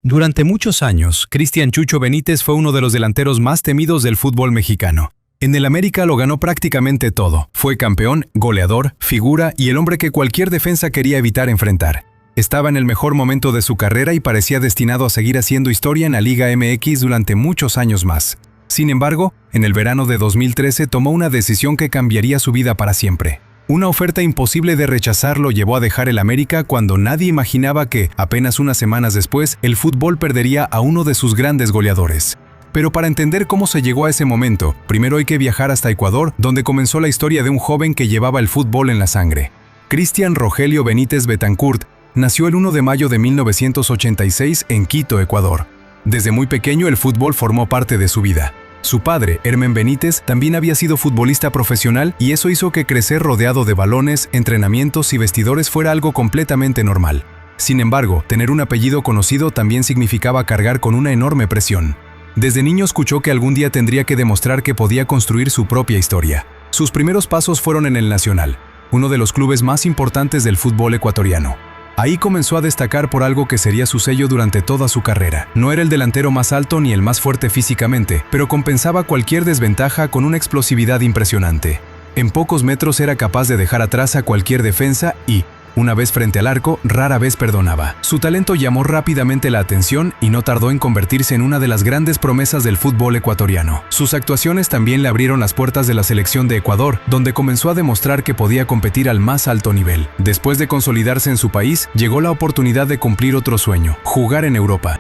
Durante muchos años, Cristian Chucho Benítez fue uno de los delanteros más temidos del fútbol mexicano. En el América lo ganó prácticamente todo. Fue campeón, goleador, figura y el hombre que cualquier defensa quería evitar enfrentar. Estaba en el mejor momento de su carrera y parecía destinado a seguir haciendo historia en la Liga MX durante muchos años más. Sin embargo, en el verano de 2013 tomó una decisión que cambiaría su vida para siempre. Una oferta imposible de rechazar lo llevó a dejar el América cuando nadie imaginaba que, apenas unas semanas después, el fútbol perdería a uno de sus grandes goleadores. Pero para entender cómo se llegó a ese momento, primero hay que viajar hasta Ecuador, donde comenzó la historia de un joven que llevaba el fútbol en la sangre. Cristian Rogelio Benítez Betancourt nació el 1 de mayo de 1986 en Quito, Ecuador. Desde muy pequeño el fútbol formó parte de su vida. Su padre, Hermen Benítez, también había sido futbolista profesional y eso hizo que crecer rodeado de balones, entrenamientos y vestidores fuera algo completamente normal. Sin embargo, tener un apellido conocido también significaba cargar con una enorme presión. Desde niño escuchó que algún día tendría que demostrar que podía construir su propia historia. Sus primeros pasos fueron en el Nacional, uno de los clubes más importantes del fútbol ecuatoriano. Ahí comenzó a destacar por algo que sería su sello durante toda su carrera. No era el delantero más alto ni el más fuerte físicamente, pero compensaba cualquier desventaja con una explosividad impresionante. En pocos metros era capaz de dejar atrás a cualquier defensa y, una vez frente al arco, rara vez perdonaba. Su talento llamó rápidamente la atención y no tardó en convertirse en una de las grandes promesas del fútbol ecuatoriano. Sus actuaciones también le abrieron las puertas de la selección de Ecuador, donde comenzó a demostrar que podía competir al más alto nivel. Después de consolidarse en su país, llegó la oportunidad de cumplir otro sueño: jugar en Europa.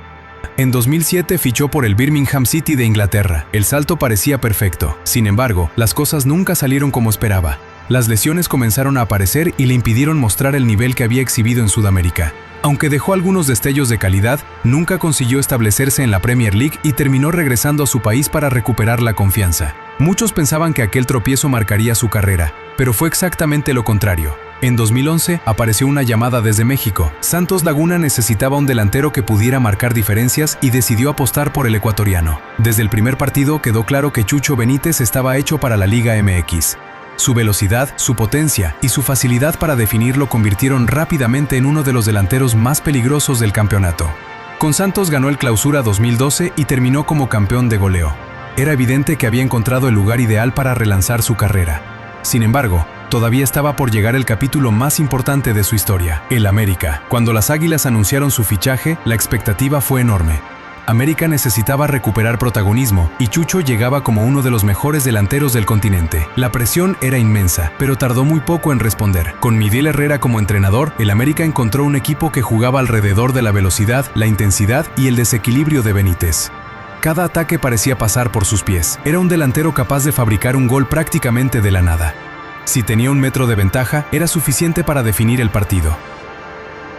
En 2007 fichó por el Birmingham City de Inglaterra. El salto parecía perfecto. Sin embargo, las cosas nunca salieron como esperaba. Las lesiones comenzaron a aparecer y le impidieron mostrar el nivel que había exhibido en Sudamérica. Aunque dejó algunos destellos de calidad, nunca consiguió establecerse en la Premier League y terminó regresando a su país para recuperar la confianza. Muchos pensaban que aquel tropiezo marcaría su carrera, pero fue exactamente lo contrario. En 2011 apareció una llamada desde México. Santos Laguna necesitaba un delantero que pudiera marcar diferencias y decidió apostar por el ecuatoriano. Desde el primer partido quedó claro que Chucho Benítez estaba hecho para la Liga MX. Su velocidad, su potencia y su facilidad para definir lo convirtieron rápidamente en uno de los delanteros más peligrosos del campeonato. Con Santos ganó el Clausura 2012 y terminó como campeón de goleo. Era evidente que había encontrado el lugar ideal para relanzar su carrera. Sin embargo, todavía estaba por llegar el capítulo más importante de su historia, el América. Cuando las Águilas anunciaron su fichaje, la expectativa fue enorme. América necesitaba recuperar protagonismo y Chucho llegaba como uno de los mejores delanteros del continente. La presión era inmensa, pero tardó muy poco en responder. Con Miguel Herrera como entrenador, el América encontró un equipo que jugaba alrededor de la velocidad, la intensidad y el desequilibrio de Benítez. Cada ataque parecía pasar por sus pies. Era un delantero capaz de fabricar un gol prácticamente de la nada. Si tenía 1 metro de ventaja, era suficiente para definir el partido.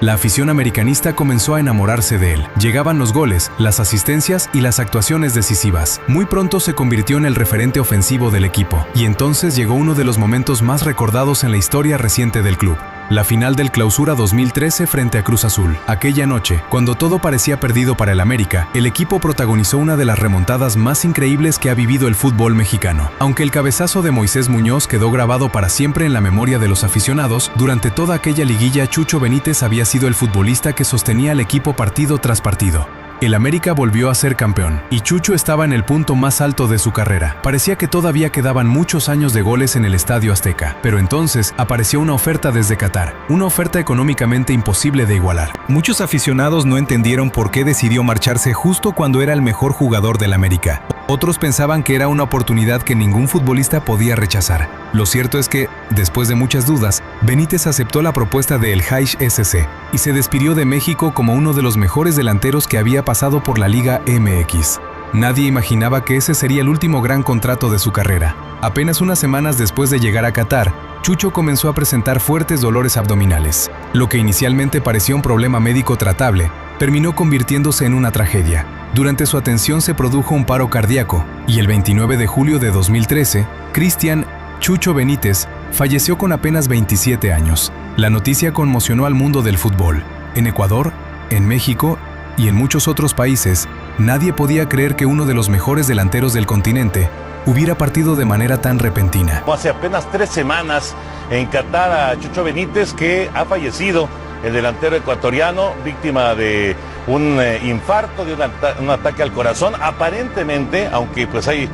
La afición americanista comenzó a enamorarse de él. Llegaban los goles, las asistencias y las actuaciones decisivas. Muy pronto se convirtió en el referente ofensivo del equipo. Y entonces llegó uno de los momentos más recordados en la historia reciente del club. La final del Clausura 2013 frente a Cruz Azul. Aquella noche, cuando todo parecía perdido para el América, el equipo protagonizó una de las remontadas más increíbles que ha vivido el fútbol mexicano. Aunque el cabezazo de Moisés Muñoz quedó grabado para siempre en la memoria de los aficionados, durante toda aquella liguilla Chucho Benítez había sido el futbolista que sostenía al equipo partido tras partido. El América volvió a ser campeón, y Chucho estaba en el punto más alto de su carrera. Parecía que todavía quedaban muchos años de goles en el Estadio Azteca, pero entonces apareció una oferta desde Qatar, una oferta económicamente imposible de igualar. Muchos aficionados no entendieron por qué decidió marcharse justo cuando era el mejor jugador del América. Otros pensaban que era una oportunidad que ningún futbolista podía rechazar. Lo cierto es que, después de muchas dudas, Benítez aceptó la propuesta de El Haish SC y se despidió de México como uno de los mejores delanteros que había pasado por la Liga MX. Nadie imaginaba que ese sería el último gran contrato de su carrera. Apenas unas semanas después de llegar a Qatar, Chucho comenzó a presentar fuertes dolores abdominales. Lo que inicialmente parecía un problema médico tratable, terminó convirtiéndose en una tragedia. Durante su atención se produjo un paro cardíaco, y el 29 de julio de 2013, Cristian Chucho Benítez falleció con apenas 27 años. La noticia conmocionó al mundo del fútbol. En Ecuador, en México y en muchos otros países, nadie podía creer que uno de los mejores delanteros del continente hubiera partido de manera tan repentina. Hace apenas 3 semanas en Qatar a Chucho Benítez, que ha fallecido, el delantero ecuatoriano, víctima de un infarto, de un ataque al corazón. Aparentemente, aunque pues hay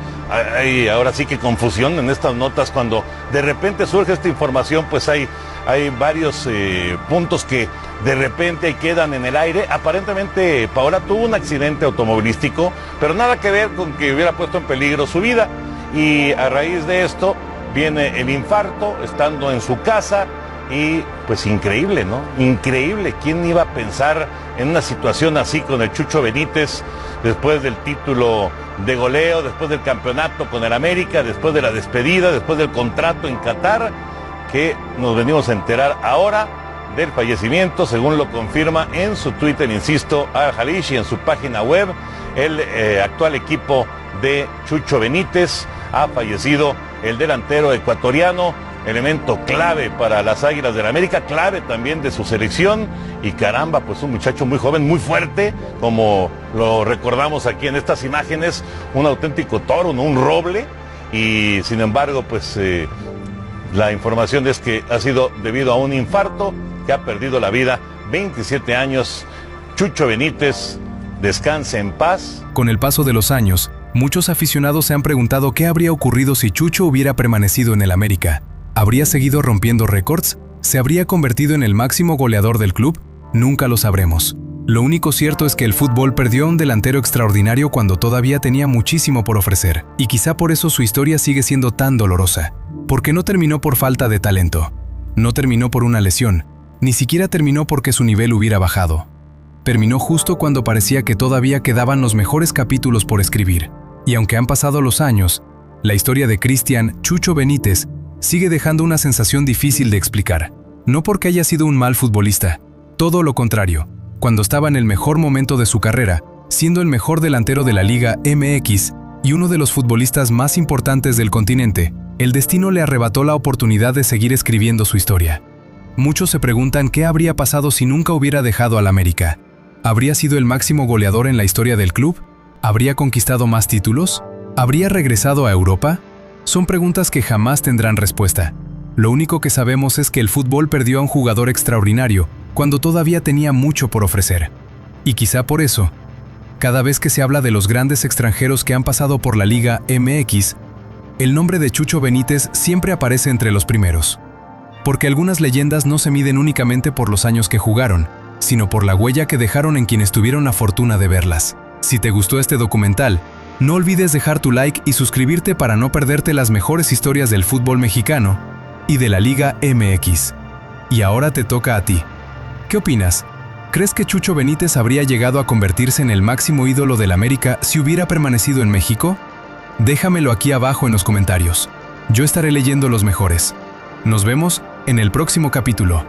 ahora sí que confusión en estas notas, cuando de repente surge esta información, pues hay varios puntos que de repente quedan en el aire. Aparentemente Paola tuvo un accidente automovilístico, pero nada que ver con que hubiera puesto en peligro su vida, y a raíz de esto viene el infarto estando en su casa. Y pues increíble, ¿no? Increíble. ¿Quién iba a pensar en una situación así con el Chucho Benítez, después del título de goleo, después del campeonato con el América, después de la despedida, después del contrato en Qatar, que nos venimos a enterar ahora del fallecimiento, según lo confirma en su Twitter, insisto, Al-Jalishi, en su página web? El actual equipo de Chucho Benítez: ha fallecido el delantero ecuatoriano, elemento clave para las Águilas del la América, clave también de su selección, y caramba, pues un muchacho muy joven, muy fuerte, como lo recordamos aquí en estas imágenes, un auténtico toro, ¿no? Un roble, y sin embargo, pues la información es que ha sido debido a un infarto, que ha perdido la vida. 27 años, Chucho Benítez, descanse en paz. Con el paso de los años, muchos aficionados se han preguntado qué habría ocurrido si Chucho hubiera permanecido en el América. ¿Habría seguido rompiendo récords? ¿Se habría convertido en el máximo goleador del club? Nunca lo sabremos. Lo único cierto es que el fútbol perdió a un delantero extraordinario cuando todavía tenía muchísimo por ofrecer, y quizá por eso su historia sigue siendo tan dolorosa. Porque no terminó por falta de talento, no terminó por una lesión, ni siquiera terminó porque su nivel hubiera bajado. Terminó justo cuando parecía que todavía quedaban los mejores capítulos por escribir. Y aunque han pasado los años, la historia de Cristian Chucho Benítez sigue dejando una sensación difícil de explicar. No porque haya sido un mal futbolista, todo lo contrario. Cuando estaba en el mejor momento de su carrera, siendo el mejor delantero de la Liga MX y uno de los futbolistas más importantes del continente, el destino le arrebató la oportunidad de seguir escribiendo su historia. Muchos se preguntan qué habría pasado si nunca hubiera dejado al América. ¿Habría sido el máximo goleador en la historia del club? ¿Habría conquistado más títulos? ¿Habría regresado a Europa? Son preguntas que jamás tendrán respuesta. Lo único que sabemos es que el fútbol perdió a un jugador extraordinario cuando todavía tenía mucho por ofrecer. Y quizá por eso, cada vez que se habla de los grandes extranjeros que han pasado por la Liga MX, el nombre de Chucho Benítez siempre aparece entre los primeros. Porque algunas leyendas no se miden únicamente por los años que jugaron, sino por la huella que dejaron en quienes tuvieron la fortuna de verlas. Si te gustó este documental, no olvides dejar tu like y suscribirte para no perderte las mejores historias del fútbol mexicano y de la Liga MX. Y ahora te toca a ti. ¿Qué opinas? ¿Crees que Chucho Benítez habría llegado a convertirse en el máximo ídolo del América si hubiera permanecido en México? Déjamelo aquí abajo en los comentarios. Yo estaré leyendo los mejores. Nos vemos en el próximo capítulo.